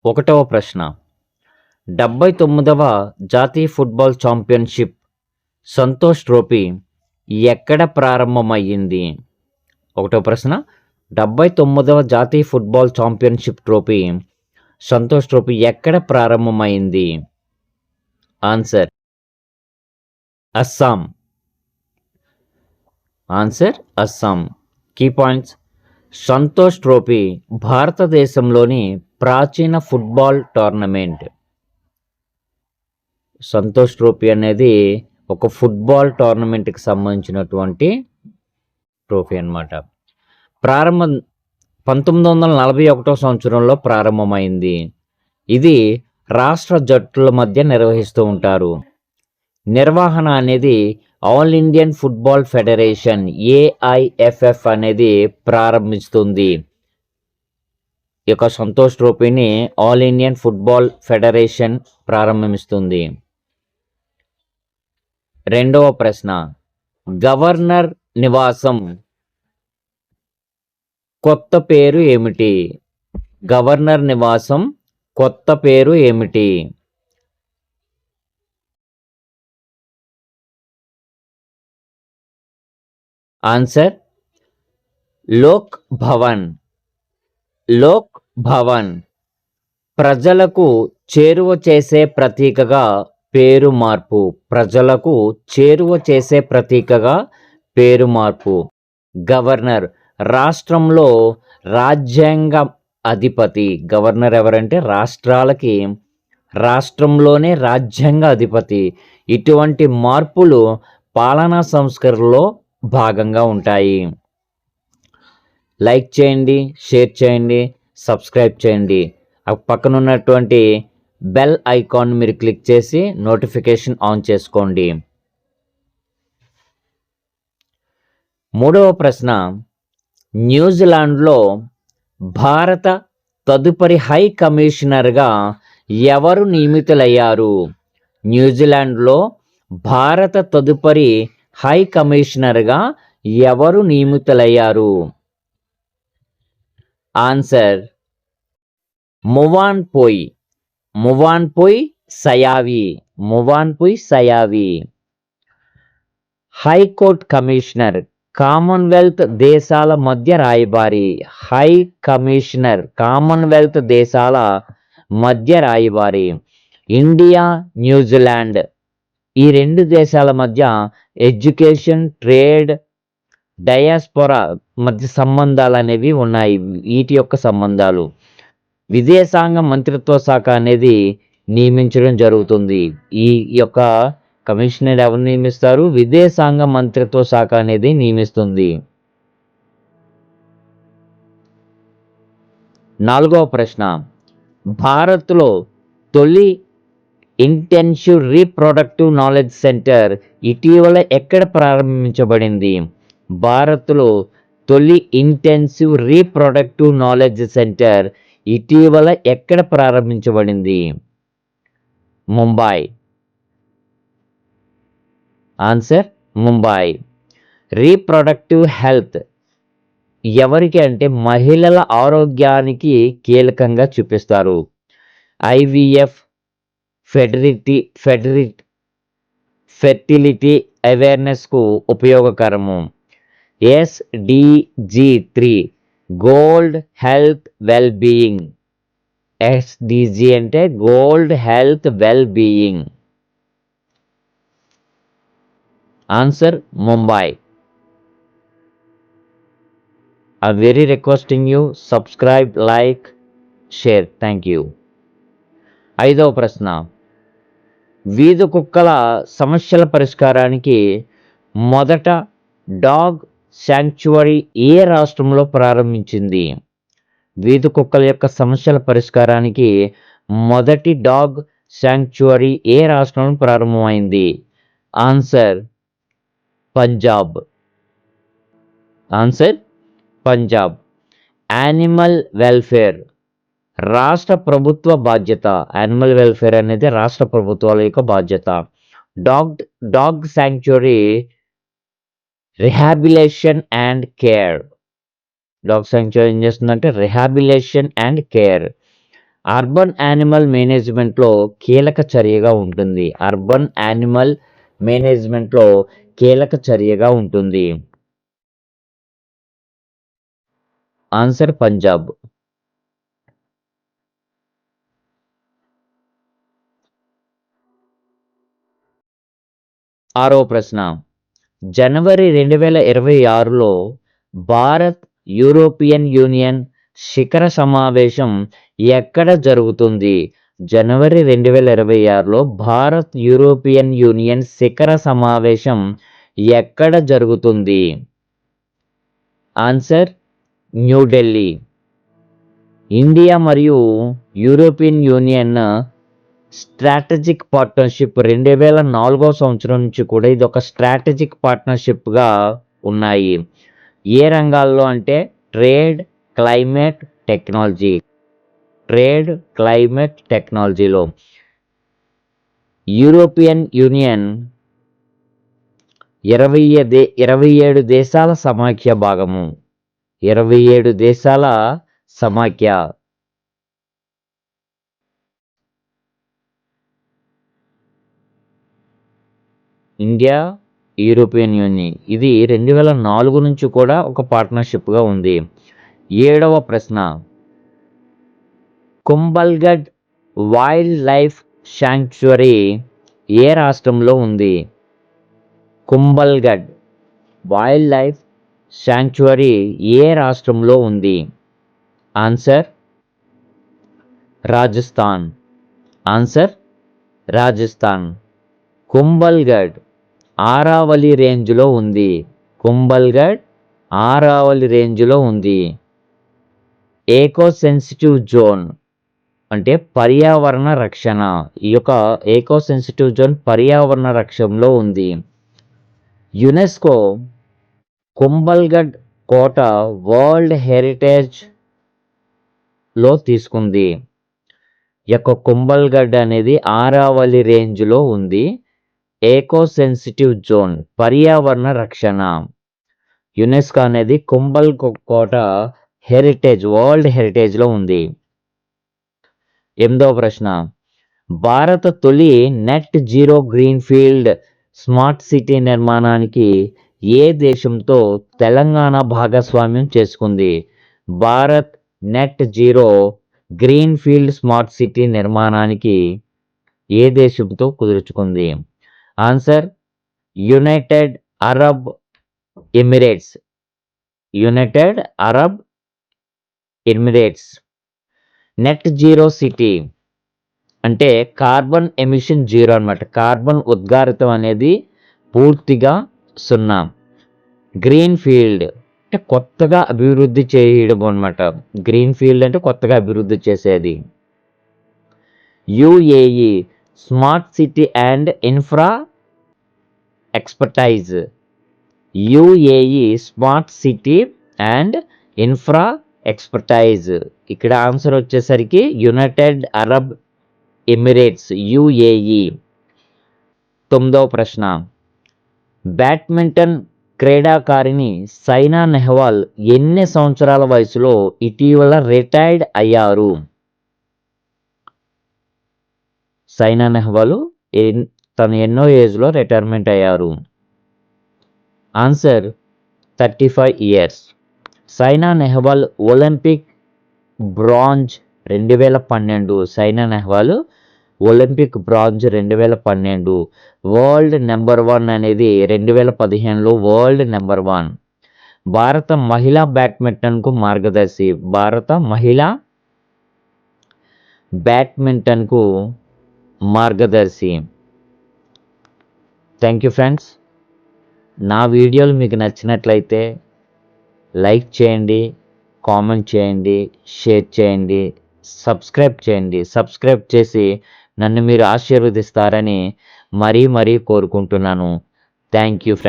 ఒకటవ ప్రశ్న 79వ జాతీయ ఫుట్బాల్ ఛాంపియన్షిప్ సంతోష్ ట్రోఫీ ఎక్కడ ప్రారంభమయ్యింది? ఒకటవ ప్రశ్న 79వ జాతీయ football championship trophy Santosh trophy ఎక్కడ ప్రారంభమైంది? Answer Assam. Answer Assam. Key points: Santosh trophy భారతదేశంలోని ప్రాచీన ఫుట్బాల్ టోర్నమెంట్. సంతోష్ ట్రోఫీ అనేది ఒక ఫుట్బాల్ టోర్నమెంట్కి సంబంధించినటువంటి ట్రోఫీ అన్నమాట. ప్రారంభం 1941 సంవత్సరంలో ప్రారంభమైంది. ఇది రాష్ట్ర జట్టుల మధ్య నిర్వహిస్తూ ఉంటారు. నిర్వహణ అనేది all Indian football federation AIFF అనేది ప్రారంభిస్తుంది. ఈ యొక్క సంతోష్ ట్రోఫీని ఆల్ ఇండియన్ ఫుట్బాల్ ఫెడరేషన్ ప్రారంభిస్తుంది. రెండవ ప్రశ్న గవర్నర్ నివాసం కొత్త పేరు ఏమిటి? గవర్నర్ నివాసం కొత్త పేరు ఏమిటి? ఆన్సర్ లోక్ భవన్. లోక్ భవన్. ప్రజలకు చేరువ చేసే ప్రతీకగా పేరు మార్పు. ప్రజలకు చేరువ చేసే ప్రతీకగా పేరు మార్పు. గవర్నర్ రాష్ట్రంలో రాజ్యాంగ అధిపతి. గవర్నర్ ఎవరంటే రాష్ట్రాలకి రాష్ట్రంలోనే రాజ్యాంగ అధిపతి. ఇటువంటి మార్పులు పాలనా సంస్కరణలో భాగంగా ఉంటాయి. లైక్ చేయండి, షేర్ చేయండి, సబ్స్క్రైబ్ చేయండి. ఆ పక్కన ఉన్నటువంటి బెల్ ఐకాన్ మీరు క్లిక్ చేసి నోటిఫికేషన్ ఆన్ చేసుకోండి. మూడవ ప్రశ్న న్యూజిలాండ్లో భారత తదుపరి హై కమిషనర్గా ఎవరు నియమితులయ్యారు? న్యూజిలాండ్లో భారత తదుపరి హై కమిషనర్గా ఎవరు నియమితులయ్యారు? ఆన్సర్ మువాన్పోయ్. మువాన్పోయ్ సయావి. మువాన్పోయ్ సయావి. హైకోర్టు కమిషనర్ కామన్వెల్త్ దేశాల మధ్య రాయబారి. హై కమిషనర్ కామన్వెల్త్ దేశాల మధ్య రాయబారి. ఇండియా న్యూజిలాండ్ ఈ రెండు దేశాల మధ్య ఎడ్యుకేషన్, ట్రేడ్, డయాస్పోరా మధ్య సంబంధాలు అనేవి ఉన్నాయి. వీటి యొక్క సంబంధాలు విదేశాంగ మంత్రిత్వ శాఖ అనేది నియమించడం జరుగుతుంది. ఈ యొక్క కమిషనర్ ఎవరు నియమిస్తారు? విదేశాంగ మంత్రిత్వ శాఖ అనేది నియమిస్తుంది. నాలుగవ ప్రశ్న భారత్లో తొలి ఇంటెన్సివ్ రీప్రొడక్టివ్ నాలెడ్జ్ సెంటర్ ఇటీవల ఎక్కడ ప్రారంభించబడింది? భారత్లో తొలి ఇంటెన్సివ్ రీప్రొడక్టివ్ నాలెడ్జ్ సెంటర్ ఇటీవల ఎక్కడ ప్రారంభించబడింది? Mumbai. Answer Mumbai. Reproductive health ఎవరికి అంటే మహిళల ఆరోగ్యానికి కీలకంగా చూపిస్తారు. IVF ఫెర్టిలిటీ అవేర్నెస్కు ఉపయోగకరము. SDG 3 good health well being. SDG అంటే good health well being. Answer Mumbai. I'm very requesting you subscribe, like, share. Thank you. ఐదవ ప్రశ్న వీధి కుక్కల సమస్యల పరిష్కారానికి మొదట డాగ్ శాంక్చువరీ ఏ రాష్ట్రంలో ప్రారంభించింది? వీధి కుక్కల యొక్క సమస్యల పరిష్కారానికి మొదటి డాగ్ శాంక్చువరీ ఏ రాష్ట్రంలో ప్రారంభమైంది? Answer Punjab. Answer Punjab. Animal welfare రాష్ట్ర ప్రభుత్వ బాధ్యత. యానిమల్ వెల్ఫేర్ అనేది రాష్ట్ర ప్రభుత్వాల యొక్క బాధ్యత. Dog sanctuary rehabilitation and care. Dog sanctuary ఏం చేస్తుందంటే rehabilitation and care. Urban animal మేనేజ్మెంట్లో కీలక చర్యగా ఉంటుంది. అర్బన్ యానిమల్ మేనేజ్మెంట్లో కీలక చర్యగా ఉంటుంది. ఆన్సర్ పంజాబ్. ఆరో ప్రశ్న. జనవరి 2026లో భారత్ యూరోపియన్ యూనియన్ శిఖర సమావేశం ఎక్కడ జరుగుతుంది? జనవరి 2026లో భారత్ యూరోపియన్ యూనియన్ శిఖర సమావేశం ఎక్కడ జరుగుతుంది? ఆన్సర్ న్యూఢిల్లీ. ఇండియా మరియు యూరోపియన్ యూనియన్ స్ట్రాటజిక్ పార్ట్నర్షిప్ 2004 సంవత్సరం నుంచి కూడా ఇది ఒక స్ట్రాటజిక్ పార్ట్నర్షిప్గా ఉన్నాయి. ఏ రంగాల్లో అంటే trade, climate, technology. Trade, climate, టెక్నాలజీలో. యూరోపియన్ యూనియన్ 27 దేశాల సమాఖ్య భాగము. 27 దేశాల సమాఖ్య. ఇండియా, యూరోపియన్ యూనియన్ ఇది 2004 నుంచి కూడా ఒక పార్ట్నర్షిప్గా ఉంది. 7వ ప్రశ్న. కుంభల్గఢ్ వైల్డ్ లైఫ్ శాంక్చురీ ఏ రాష్ట్రంలో ఉంది? కుంభల్గఢ్ వైల్డ్ లైఫ్ శాంక్చురీ ఏ రాష్ట్రంలో ఉంది? ఆన్సర్ రాజస్థాన్. ఆన్సర్ రాజస్థాన్. కుంభల్గఢ్ ఆరావళి రేంజ్లో ఉంది. కుంభల్గఢ్ ఆరావళి రేంజ్లో ఉంది. ఏకో సెన్సిటివ్ జోన్ అంటే పర్యావరణ రక్షణ. ఈ యొక్క ఏకో సెన్సిటివ్ జోన్ పర్యావరణ రక్షణలో ఉంది. యునెస్కో కుంభల్గఢ్ కోట వరల్డ్ హెరిటేజ్లో తీసుకుంది. ఈ యొక్క కుంభల్గఢ్ అనేది ఆరావళి రేంజ్లో ఉంది. ఏకో సెన్సిటివ్ జోన్ పర్యావరణ రక్షణ. యునెస్కో అనేది కోట హెరిటేజ్ వరల్డ్ హెరిటేజ్లో ఉంది. 8వ ప్రశ్న. భారత తొలి net zero greenfield smart city నిర్మాణానికి ఏ దేశంతో తెలంగాణ భాగస్వామ్యం చేసుకుంది? Bharat net zero greenfield smart city నిర్మాణానికి ఏ దేశంతో కుదుర్చుకుంది? Answer United Arab Emirates. United Arab Emirates. Net zero city అంటే కార్బన్ ఎమిషన్ జీరో అన్నమాట. కార్బన్ ఉద్గారితం అనేది పూర్తిగా 0. గ్రీన్ ఫీల్డ్ అంటే కొత్తగా అభివృద్ధి చేయడం అన్నమాట. గ్రీన్ ఫీల్డ్ అంటే కొత్తగా అభివృద్ధి చేసేది. UAE smart city and infra expertise. UAE smart city and infra expertise. ఇక్కడ ఆన్సర్ వచ్చేసరికి యునైటెడ్ అరబ్ ఎమిరేట్స్ యుఏఈ. 9వ ప్రశ్న. బ్యాడ్మింటన్ క్రీడాకారిణి సైనా నెహ్వాల్ ఎన్ని సంవత్సరాల వయసులో ఇటీవల రిటైర్డ్ అయ్యారు? సైనా నెహ్వాల్ తను ఎన్నో ఏజ్లో రిటైర్మెంట్ అయ్యారు? Answer 35 years. Saina Nehwal Olympic bronze 2012. Saina Nehwal Olympic bronze 2012. World number 1 అనేది 2015లో వరల్డ్ నెంబర్ 1. భారత మహిళా బ్యాడ్మింటన్కు మార్గదర్శి. భారత మహిళా బ్యాడ్మింటన్కు మార్గదర్శి. Thank you friends. నా వీడియోలు మీకు నచ్చినట్లయితే లైక్ చేయండి, కామెంట్ చేయండి, షేర్ చేయండి, సబ్స్క్రైబ్ చేయండి. సబ్స్క్రైబ్ చేసి నన్ను మీరు ఆశీర్వదిస్తారని మరీ కోరుకుంటున్నాను. Thank you friends.